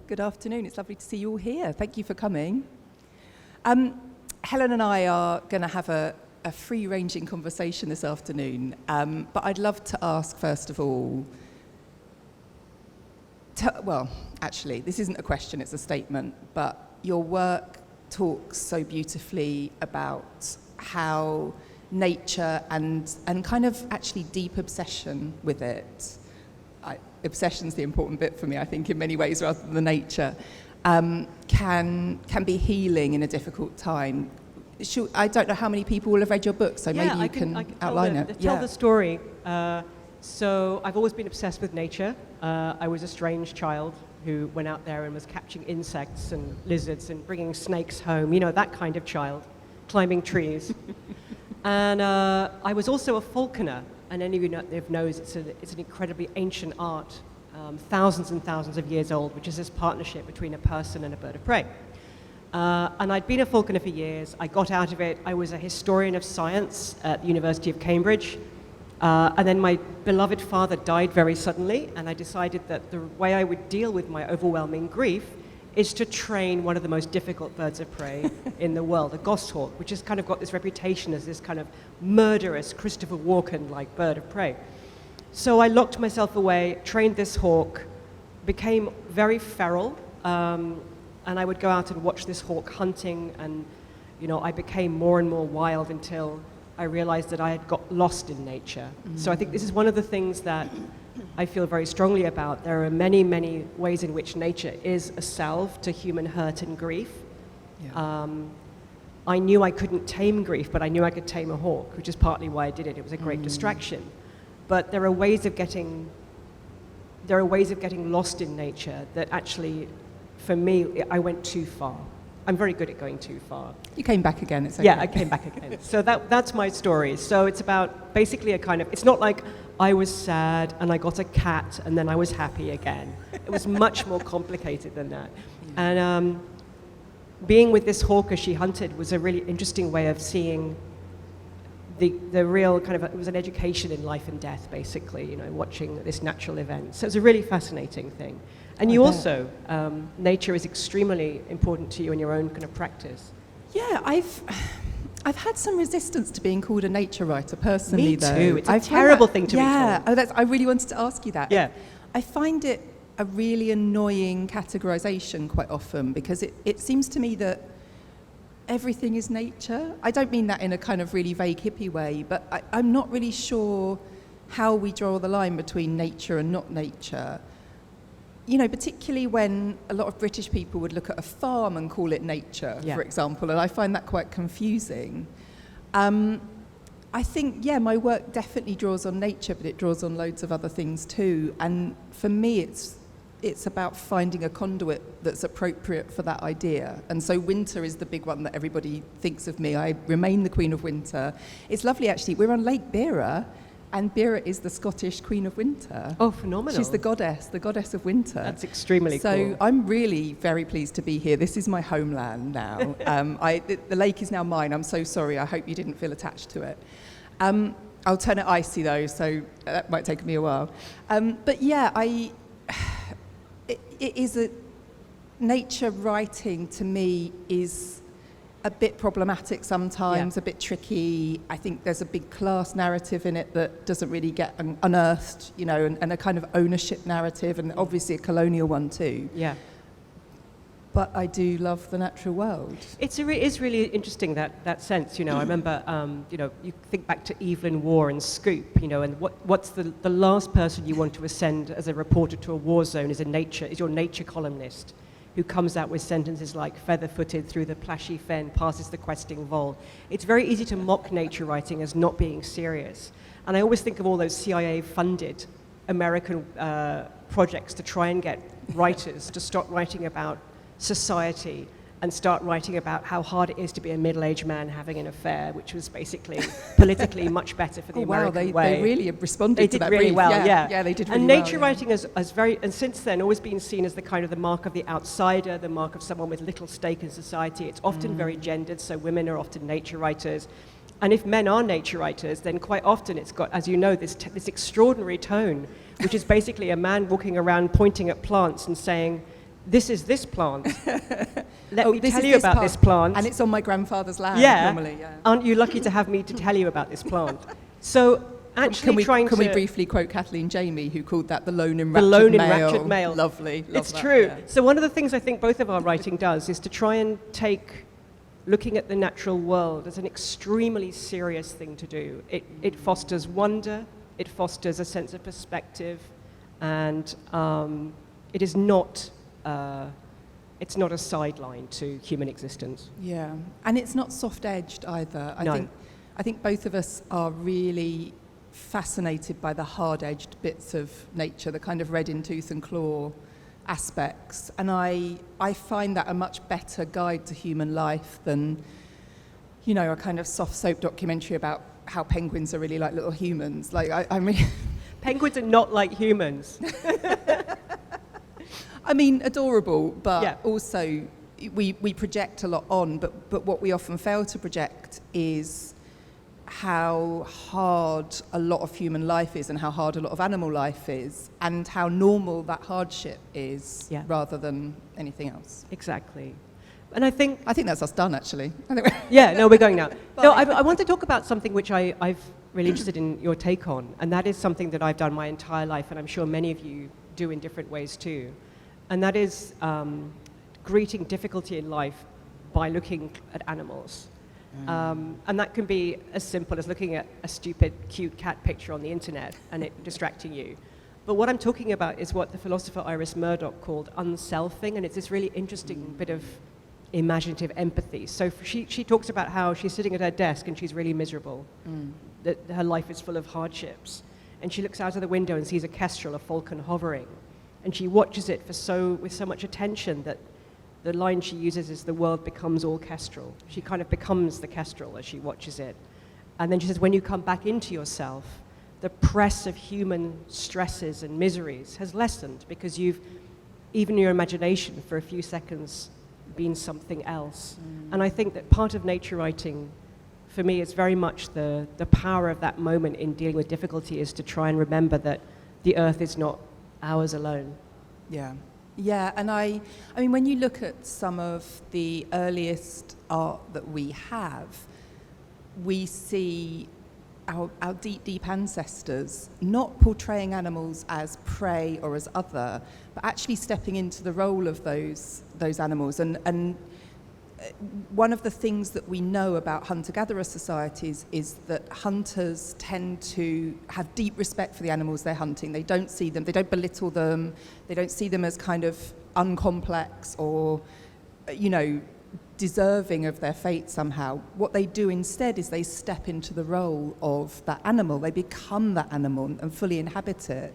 Good afternoon. It's lovely to see you all here. Thank you for coming. Helen and I are going to have a free-ranging conversation this afternoon, but I'd love to ask, first of all, well, actually, this isn't a question, it's a statement, but your work talks so beautifully about how nature and kind of actually deep obsession with it, obsession's the important bit for me, I think, in many ways, rather than the nature, can be healing in a difficult time. I don't know how many people will have read your book, so maybe you can outline it. Tell the story. So I've always been obsessed with nature. I was a strange child who went out there and was catching insects and lizards and bringing snakes home, you know, that kind of child, climbing trees. And I was also a falconer, and any of you knows it's an incredibly ancient art, thousands and thousands of years old, which is this partnership between a person and a bird of prey. And I'd been a falconer for years. I got out of it. I was a historian of science at the University of Cambridge. And then my beloved father died very suddenly, and I decided that the way I would deal with my overwhelming grief is to train one of the most difficult birds of prey in the world, a goshawk, which has kind of got this reputation as this kind of murderous Christopher Walken-like bird of prey. So I locked myself away, trained this hawk, became very feral, and I would go out and watch this hawk hunting, and you know, I became more and more wild until I realized that I had got lost in nature. So I think this is one of the things that I feel very strongly about. There are many, many ways in which nature is a salve to human hurt and grief. Yeah. I knew I couldn't tame grief, but I knew I could tame a hawk, which is partly why I did it. It was a great distraction. But there are ways of getting lost in nature that actually, for me, I went too far. I'm very good at going too far. You came back again, it's okay. Yeah, I came back again. So that's my story. So it's about basically it's not like I was sad and I got a cat and then I was happy again. It was much more complicated than that. And being with this hawk as she hunted was a really interesting way of seeing the real kind of, it was an education in life and death, basically, you know, watching this natural event. So it's a really fascinating thing. And you also, nature is extremely important to you in your own kind of practice. Yeah, I've had some resistance to being called a nature writer personally. Me though. too. It's a terrible thing to be told. Yeah, I really wanted to ask you that. Yeah. I find it a really annoying categorization quite often, because it seems to me that everything is nature. I don't mean that in a kind of really vague hippie way, but I'm not really sure how we draw the line between nature and not nature. You know, particularly when a lot of British people would look at a farm and call it nature, for example, and I find that quite confusing. I think, my work definitely draws on nature, but it draws on loads of other things too. And for me, it's about finding a conduit that's appropriate for that idea. And so winter is the big one that everybody thinks of me. I remain the Queen of Winter. It's lovely, actually. We're on Lake Bira, and Bira is the Scottish Queen of Winter. Oh, phenomenal. She's the goddess of winter. That's extremely cool. So I'm really very pleased to be here. This is my homeland now. The lake is now mine. I'm so sorry. I hope you didn't feel attached to it. I'll turn it icy, though, so that might take me a while. But yeah, it is nature writing, to me, is a bit problematic sometimes, a bit tricky. I think there's a big class narrative in it that doesn't really get unearthed, you know, and a kind of ownership narrative, and obviously a colonial one too. Yeah. But I do love the natural world. It is really interesting, that sense, you know. I remember, you know, you think back to Evelyn Waugh and Scoop, you know, and what's the last person you want to send as a reporter to a war zone is your nature columnist, who comes out with sentences like feather-footed through the plashy fen, passes the questing vole. It's very easy to mock nature writing as not being serious. And I always think of all those CIA-funded American projects to try and get writers to stop writing about society and start writing about how hard it is to be a middle-aged man having an affair, which was basically politically much better for the American way. They really responded they to that did really brief. well, Yeah, they did really and well. And nature writing has and since then always been seen as the kind of the mark of the outsider, the mark of someone with little stake in society. It's often very gendered, so women are often nature writers. And if men are nature writers, then quite often it's got, as you know, this extraordinary tone, which is basically a man walking around pointing at plants and saying, this is this plant. Let me this tell is you about this plant. And it's on my grandfather's land normally. Yeah. Aren't you lucky to have me to tell you about this plant? So actually can we briefly quote Kathleen Jamie, who called that the lone enraptured male? Lovely. It's that, true. Yeah. So one of the things I think both of our writing does is to try and take looking at the natural world as an extremely serious thing to do. It fosters wonder, it fosters a sense of perspective, and it is not, it's not a sideline to human existence. Yeah, and it's not soft-edged either. I think both of us are really fascinated by the hard-edged bits of nature, the kind of red in tooth and claw aspects, and I find that a much better guide to human life than, you know, a kind of soft soap documentary about how penguins are really like little humans. Like I mean, penguins are not like humans. I mean, adorable, but yeah. Also we project a lot on, but what we often fail to project is how hard a lot of human life is and how hard a lot of animal life is and how normal that hardship is, rather than anything else. Exactly. And I think that's us done, actually. Yeah, no, we're going now. No, I want to talk about something which I've really interested in your take on, and that is something that I've done my entire life, and I'm sure many of you do in different ways too, and that is greeting difficulty in life by looking at animals. And that can be as simple as looking at a stupid, cute cat picture on the internet and it distracting you. But what I'm talking about is what the philosopher Iris Murdoch called unselfing, and it's this really interesting bit of imaginative empathy. So she talks about how she's sitting at her desk and she's really miserable, that her life is full of hardships. And she looks out of the window and sees a kestrel, a falcon, hovering. And she watches it with so much attention that the line she uses is, the world becomes all kestrel. She kind of becomes the kestrel as she watches it. And then she says, when you come back into yourself, the press of human stresses and miseries has lessened because you've, even your imagination for a few seconds, been something else. And I think that part of nature writing, for me, is very much the power of that moment in dealing with difficulty is to try and remember that the earth is not ours alone. Yeah. Yeah, and I mean, when you look at some of the earliest art that we have, we see our deep ancestors not portraying animals as prey or as other, but actually stepping into the role of those animals. And one of the things that we know about hunter-gatherer societies is that hunters tend to have deep respect for the animals they're hunting. They don't see them, they don't belittle them, they don't see them as kind of uncomplex or, you know, deserving of their fate somehow. What they do instead is they step into the role of that animal. They become that animal and fully inhabit it.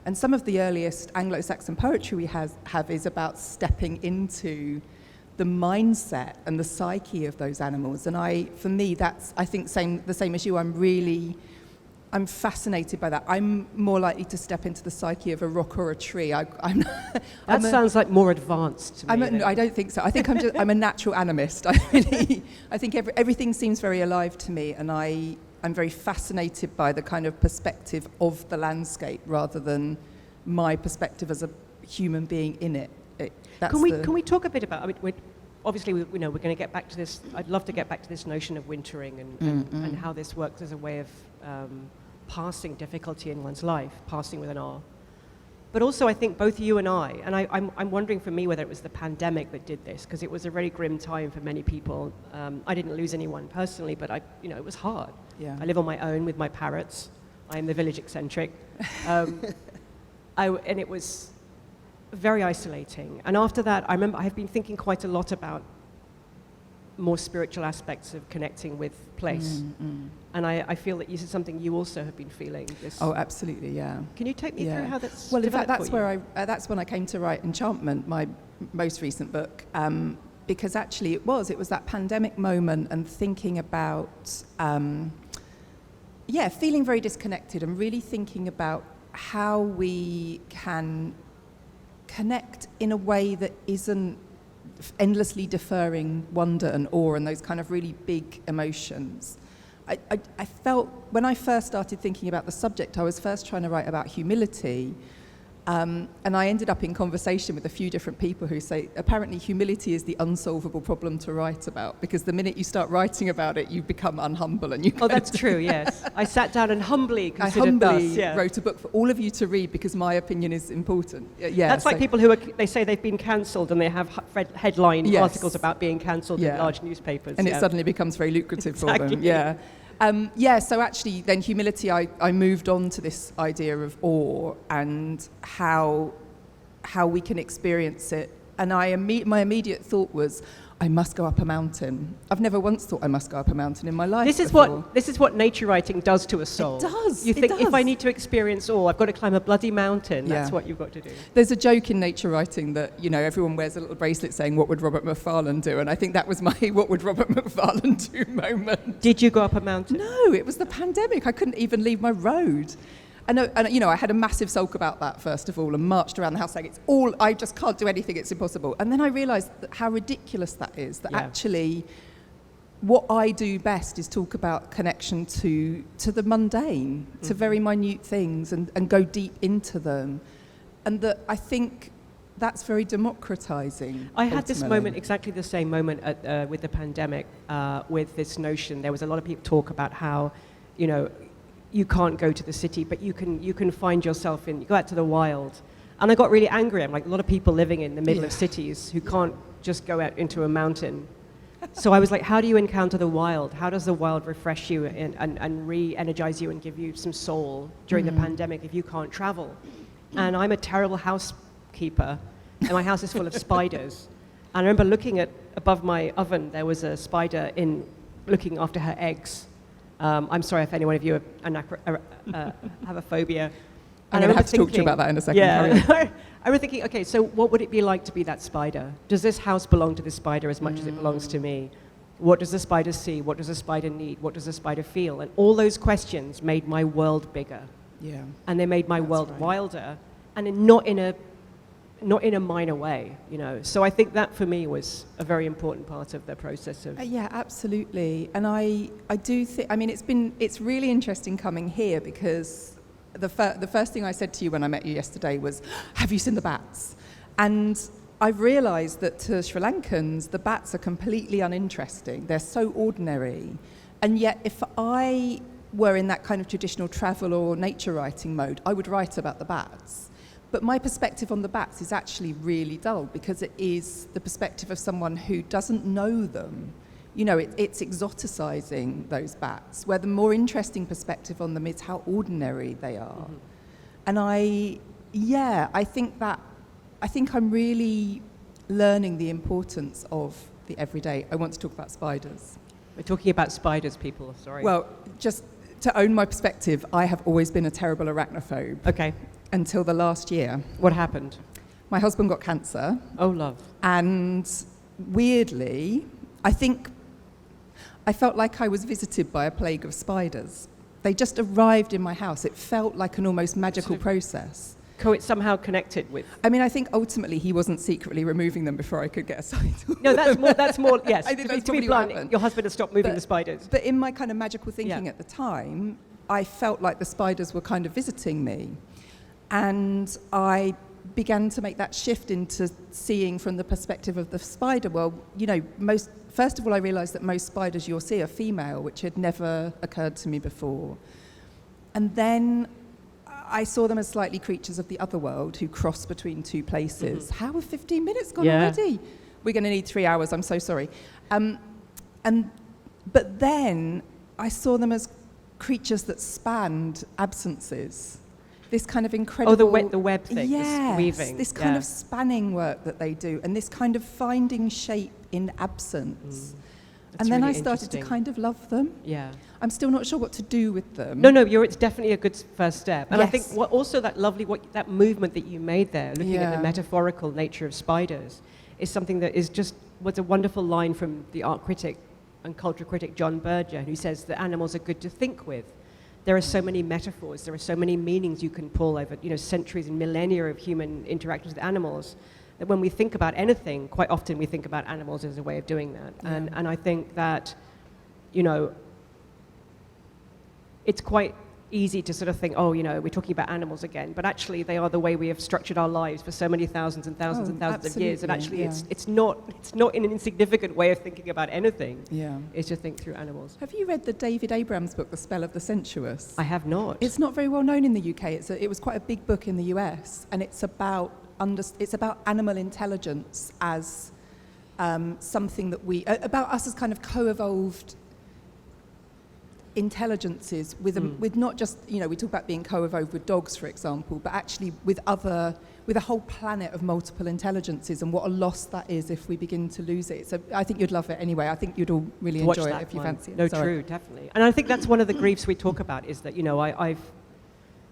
And some of the earliest Anglo-Saxon poetry we have is about stepping into the mindset and the psyche of those animals. And for me, that's, I think, the same as you. I'm fascinated by that. I'm more likely to step into the psyche of a rock or a tree. That sounds like more advanced to me. I don't think so. I think I'm a natural animist. I think everything seems very alive to me, and I'm very fascinated by the kind of perspective of the rather than my perspective as a human being in it. Can we talk a bit about, I mean, obviously we're going to get back to this, I'd love to get back to this notion of wintering and how this works as a way of passing difficulty in one's life, passing with an R. But also I think both you and I'm wondering for me whether it was the pandemic that did this, because it was a very grim time for many people. I didn't lose anyone personally, but it was hard. Yeah. I live on my own with my parrots. I am the village eccentric. And it was very isolating. And after that, I remember I have been thinking quite a lot about more spiritual aspects of connecting with place. And I feel that this is something you also have been feeling. Oh, absolutely, yeah. Can you take me through how that's Well, in fact, developed for you? that's when I came to write Enchantment, my most recent book, because actually it was that pandemic moment and thinking about, feeling very disconnected and really thinking about how we can connect in a way that isn't endlessly deferring wonder and awe and those kind of really big emotions. I felt when I first started thinking about the subject, I was first trying to write about humility, And I ended up in conversation with a few different people who say apparently humility is the unsolvable problem to write about, because the minute you start writing about it, you become unhumble and you. Oh, that's true. Yes, I sat down and humbly considered wrote a book for all of you to read because my opinion is important. Yeah, that's like people who they say they've been cancelled and they have headline articles about being cancelled in large newspapers, and it suddenly becomes very lucrative for them. Yeah. So actually then humility, I moved on to this idea of awe and how we can experience it. And my immediate thought was, I must go up a mountain. I've never once thought I must go up a mountain in my life This is what nature writing does to a soul. It does. You think, if I need to experience awe, I've got to climb a bloody mountain. That's what you've got to do. There's a joke in nature writing that, everyone wears a little bracelet saying, what would Robert Macfarlane do? And I think that was my what would Robert Macfarlane do moment. Did you go up a mountain? No, it was the pandemic. I couldn't even leave my road. And I had a massive sulk about that, first of all, and marched around the house saying, I just can't do anything, it's impossible. And then I realised how ridiculous that is, that actually what I do best is talk about connection to the mundane, to very minute things, and go deep into them. And that I think that's very democratising. I had this moment, exactly the same moment with the pandemic, with this notion. There was a lot of people talk about how, you can't go to the city, but you can find yourself you go out to the wild. And I got really angry. I'm like, a lot of people living in the middle of cities who can't just go out into a mountain. So I was like, how do you encounter the wild? How does the wild refresh you and re-energize you and give you some soul during the pandemic if you can't travel? And I'm a terrible housekeeper, and my house is full of spiders. And I remember looking above my oven, there was a spider looking after her eggs. I'm sorry if any one of you have a phobia. I'm going to have to talk to you about that in a second. Yeah. I was thinking, okay, so what would it be like to be that spider? Does this house belong to this spider as much as it belongs to me? What does the spider see? What does the spider need? What does the spider feel? And all those questions made my world bigger. Yeah. And they made my world wilder, and not in a minor way, So I think that for me was a very important part of the process of. Yeah, absolutely. And I do think, it's really interesting coming here, because the first thing I said to you when I met you yesterday was, have you seen the bats? And I've realised that to Sri Lankans, the bats are completely uninteresting. They're so ordinary. And yet if I were in that kind of traditional travel or nature writing mode, I would write about the bats. But my perspective on the bats is actually really dull, because it is the perspective of someone who doesn't know them. It's exoticizing those bats, where the more interesting perspective on them is how ordinary they are. Mm-hmm. And I think I'm really learning the importance of the everyday. I want to talk about spiders. We're talking about spiders, people, sorry. Well, just to own my perspective, I have always been a terrible arachnophobe. Okay. Until the last year. What happened? My husband got cancer. Oh, love. And weirdly, I felt like I was visited by a plague of spiders. They just arrived in my house. It felt like an almost magical process. It's somehow connected with. I think ultimately he wasn't secretly removing them before I could get a sight. No, that's more. Yes. I think that's to be blunt, your husband has stopped moving the spiders. But in my kind of magical thinking at the time, I felt like the spiders were kind of visiting me. And I began to make that shift into seeing from the perspective of the spider. Well, first of all, I realised that most spiders you'll see are female, which had never occurred to me before. And then I saw them as slightly creatures of the other world who cross between two places. Mm-hmm. How have 15 minutes gone already? We're going to need 3 hours, I'm so sorry. But then I saw them as creatures that spanned absences. This kind of incredible... Oh, the web thing, this weaving. This kind of spanning work that they do, and this kind of finding shape in absence. And then really I started to kind of love them. Yeah. I'm still not sure what to do with them. No, it's definitely a good first step. And I think also that that movement that you made there, looking at the metaphorical nature of spiders, is something that was a wonderful line from the art critic and culture critic John Berger, who says that animals are good to think with. There are so many metaphors, there are so many meanings you can pull over, centuries and millennia of human interactions with animals, that when we think about anything, quite often we think about animals as a way of doing that. Yeah. And I think that, it's quite easy to sort of think, oh, we're talking about animals again, but actually they are the way we have structured our lives for so many thousands and thousands and thousands of years, and actually it's not in an insignificant way of thinking about anything. Yeah. It's to think through animals. Have you read the David Abrams book, The Spell of the Sensuous? I have not. It's not very well known in the UK. It was quite a big book in the US, and it's about animal intelligence as something that about us as kind of co-evolved intelligences with not just, we talk about being co-evolved with dogs, for example, but actually with a whole planet of multiple intelligences, and what a loss that is if we begin to lose it. So I think you'd love it anyway. I think you'd all really enjoy it if you fancy it. No, true, definitely. And I think that's one of the griefs we talk about, is that,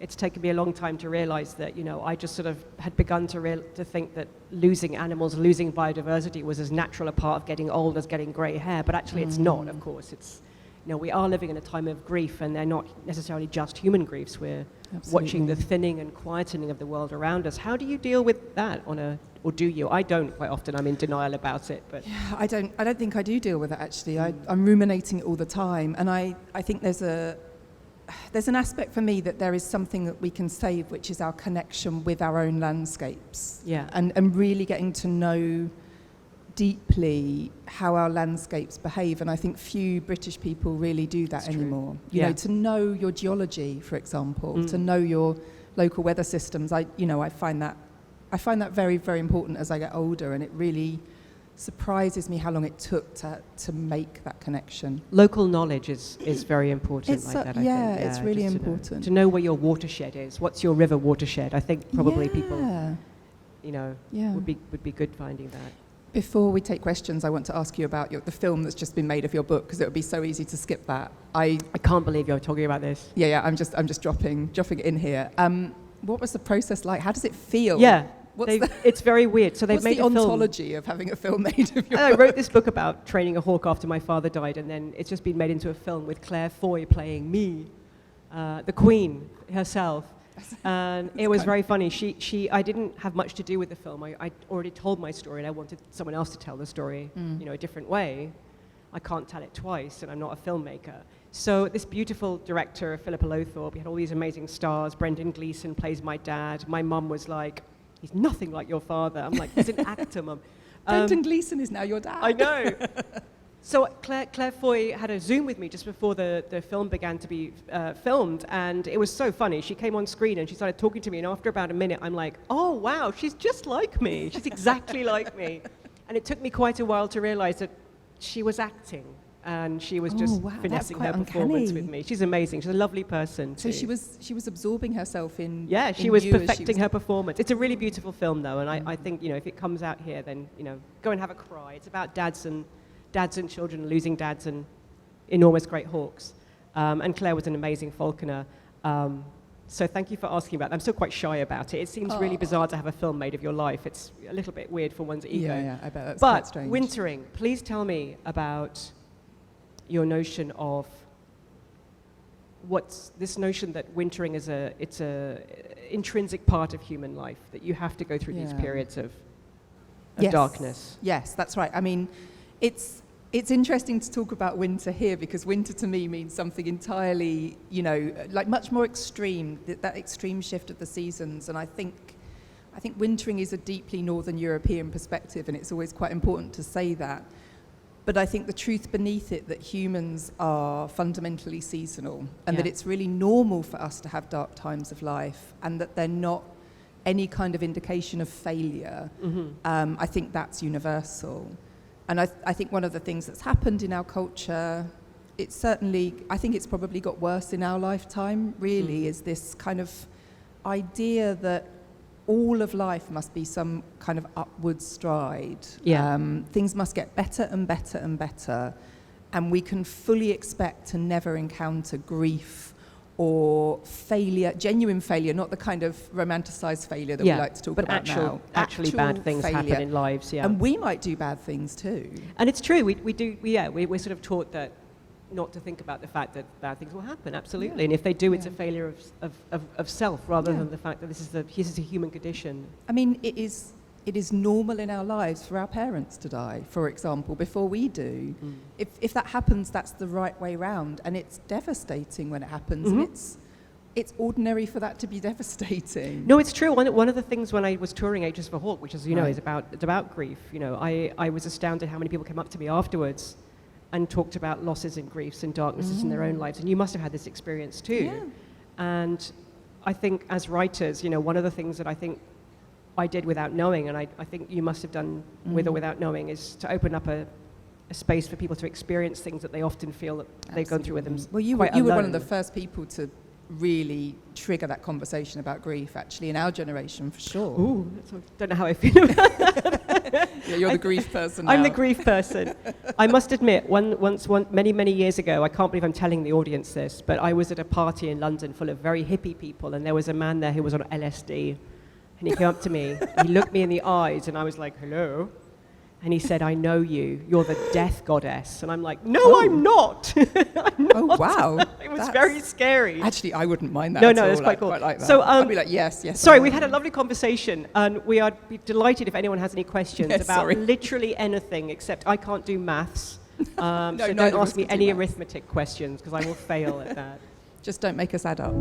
it's taken me a long time to realize that, I just sort of had begun to think that losing animals, losing biodiversity was as natural a part of getting old as getting grey hair, but actually it's not, of course. It's, we are living in a time of grief, and they're not necessarily just human griefs. We're watching the thinning and quietening of the world around us. How do you deal with that or do you? I don't quite often. I'm in denial about it. But yeah, I don't think I do deal with it, actually. I'm ruminating it all the time, and I think there's an aspect for me that there is something that we can save, which is our connection with our own landscapes. Yeah. And really getting to know deeply how our landscapes behave, and I think few British people really do that anymore. You know, to know your geology, for example, to know your local weather systems. I find that very, very important as I get older, and it really surprises me how long it took to make that connection. Local knowledge is very important. I think. It's really important. To know where your watershed is. What's your river watershed? I think probably people, would be good finding that. Before we take questions, I want to ask you about the film that's just been made of your book, because it would be so easy to skip that. I can't believe you're talking about this. Yeah, I'm just dropping it in here. What was the process like? How does it feel? Yeah, it's very weird. So they've made a film. What's the ontology of having a film made of your book? I wrote this book about training a hawk after my father died, and then it's just been made into a film with Claire Foy playing me, the Queen herself. And it was very funny. I didn't have much to do with the film. I already told my story, and I wanted someone else to tell the story, a different way. I can't tell it twice, and I'm not a filmmaker. So this beautiful director, Philippa Lothorpe, we had all these amazing stars. Brendan Gleeson plays my dad. My mum was like, he's nothing like your father. I'm like, he's an actor, Mum. Brendan Gleeson is now your dad. I know. So Claire Foy had a Zoom with me just before the film began to be filmed, and it was so funny. She came on screen and she started talking to me, and after about a minute, I'm like, oh, wow, she's just like me. She's exactly like me. And it took me quite a while to realize that she was acting, and she was just finessing her performance with me. She's amazing. She's a lovely person, too. So she was absorbing herself in. Yeah, she was perfecting her performance. It's a really beautiful film, though, and I think, if it comes out here, then, go and have a cry. It's about dads and children, losing dads and enormous great hawks. And Claire was an amazing falconer. So thank you for asking about that. I'm still quite shy about it. It seems really bizarre to have a film made of your life. It's a little bit weird for one's ego. Yeah, I bet that's quite strange. But wintering, please tell me about your notion of what's this notion that wintering is it's a intrinsic part of human life, that you have to go through these periods of darkness. Yes, that's right. I mean, it's interesting to talk about winter here, because winter to me means something entirely, like much more extreme, that extreme shift of the seasons. And I think wintering is a deeply Northern European perspective, and it's always quite important to say that. But I think the truth beneath it, that humans are fundamentally seasonal, and that it's really normal for us to have dark times of life, and that they're not any kind of indication of failure. I think that's universal. And I think one of the things that's happened in our culture, I think it's probably got worse in our lifetime, really, is this kind of idea that all of life must be some kind of upward stride. Things must get better and better and better, and we can fully expect to never encounter grief or failure, genuine failure, not the kind of romanticized failure that we like to talk about now. Actually bad things happen in lives, And we might do bad things too. And it's true, we're sort of taught that not to think about the fact that bad things will happen, absolutely. And if they do, it's a failure of self, rather than the fact that this is a human condition. I mean, it is normal in our lives for our parents to die, for example, before we do. If that happens, that's the right way round, and it's devastating when it happens. And it's it's ordinary for that to be devastating. No, it's true. One of the things when I was touring Ages for Hawk, which, as you know, Right. is about grief, I was astounded how many people came up to me afterwards and talked about losses and griefs and darknesses in their own lives. And you must have had this experience too. Yeah. And I think as writers, one of the things that I think I did without knowing, and I think you must have done with or without knowing, is to open up a space for people to experience things that they often feel that they've gone through with them. Well, you quite were one of alone. the first people to really trigger that conversation about grief, actually, in our generation, for sure. Ooh, don't know how I feel about that. Yeah, you're the grief person I'm now. the grief person. I must admit, many years ago, I can't believe I'm telling the audience this, but I was at a party in London full of very hippie people, and there was a man there who was on LSD, and he came up to me, he looked me in the eyes, and I was like, hello? And he said, I know you. You're the death goddess. And I'm like, no, I'm not. I'm not. Oh, wow. It was very scary. Actually, I wouldn't mind that No, at no, all. that's quite cool. Quite like that. So, I'd be like, yes. Sorry, I we've am. had a lovely conversation, and we are be delighted if anyone has any questions Yes, about sorry. literally anything, except I can't do maths. So neither don't of us ask me can do any maths. arithmetic questions, because I will fail at that. Just don't make us add up.